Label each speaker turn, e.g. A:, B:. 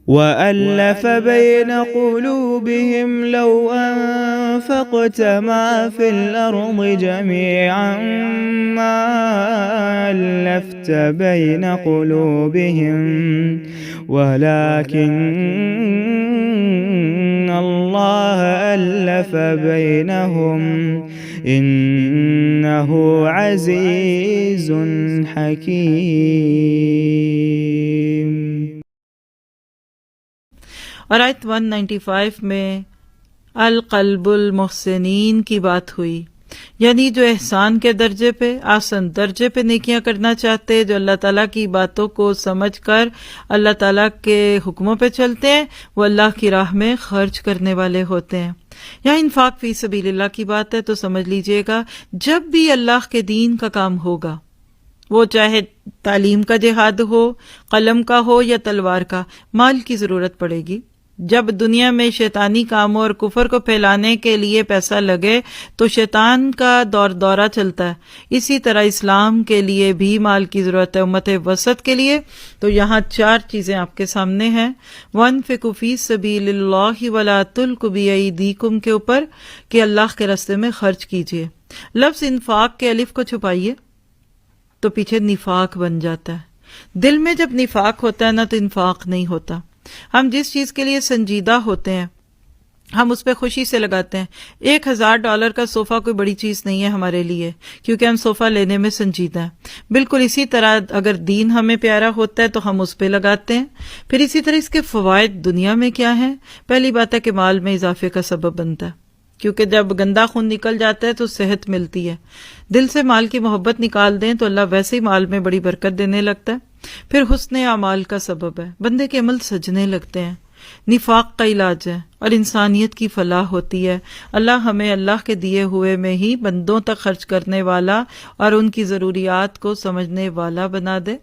A: وَأَلَّفَ بَيْنَ قُلُوبِهِمْ لَوْ أَنفَقْتَ مَا فِي الْأَرْضِ جَمِيعًا مَا أَلَّفْتَ بَيْنَ قُلُوبِهِمْ وَلَكِنَّ اللَّهَ أَلَّفَ بَيْنَهُمْ إِنَّهُ عَزِيزٌ حَكِيمٌ۔
B: اور آیت 195 میں القلب المحسنین کی بات ہوئی، یعنی جو احسان کے درجے پہ، آسن درجے پہ نیکیاں کرنا چاہتے، جو اللہ تعالیٰ کی باتوں کو سمجھ کر اللہ تعالیٰ کے حکموں پہ چلتے ہیں، وہ اللہ کی راہ میں خرچ کرنے والے ہوتے ہیں۔ یہاں انفاق فی سبیل اللہ کی بات ہے، تو سمجھ لیجئے گا جب بھی اللہ کے دین کا کام ہوگا، وہ چاہے تعلیم کا جہاد ہو، قلم کا ہو یا تلوار کا، مال کی ضرورت پڑے گی۔ جب دنیا میں شیطانی کاموں اور کفر کو پھیلانے کے لیے پیسہ لگے تو شیطان کا دورہ چلتا ہے، اسی طرح اسلام کے لیے بھی مال کی ضرورت ہے، امت وسط کے لیے۔ تو یہاں 4 چیزیں آپ کے سامنے ہیں، وَانفِقُوا فِی سَبِیلِ اللَّهِ وَلَا تُلْقُوا بِأَیْدِیکُم کے اوپر کہ اللہ کے راستے میں خرچ کیجیے۔ لفظ انفاق کے الف کو چھپائیے تو پیچھے نفاق بن جاتا ہے۔ دل میں جب نفاق ہوتا ہے نا تو انفاق نہیں ہوتا۔ ہم جس چیز کے لیے سنجیدہ ہوتے ہیں ہم اس پہ خوشی سے لگاتے ہیں۔ $1000 کا صوفہ کوئی بڑی چیز نہیں ہے ہمارے لیے، کیونکہ ہم صوفہ لینے میں سنجیدہ ہیں۔ بالکل اسی طرح اگر دین ہمیں پیارا ہوتا ہے تو ہم اس پہ لگاتے ہیں۔ پھر اسی طرح اس کے فوائد دنیا میں کیا ہیں؟ پہلی بات ہے کہ مال میں اضافے کا سبب بنتا ہے، کیونکہ جب گندا خون نکل جاتا ہے تو صحت ملتی ہے۔ دل سے مال کی محبت نکال دیں تو اللہ ویسے ہی مال میں بڑی برکت دینے لگتا ہے۔ پھر حسن اعمال کا سبب ہے، بندے کے عمل سجنے لگتے ہیں۔ نفاق کا علاج ہے اور انسانیت کی فلاح ہوتی ہے۔ اللہ ہمیں اللہ کے دیے ہوئے میں ہی بندوں تک خرچ کرنے والا اور ان کی ضروریات کو سمجھنے والا بنا دے۔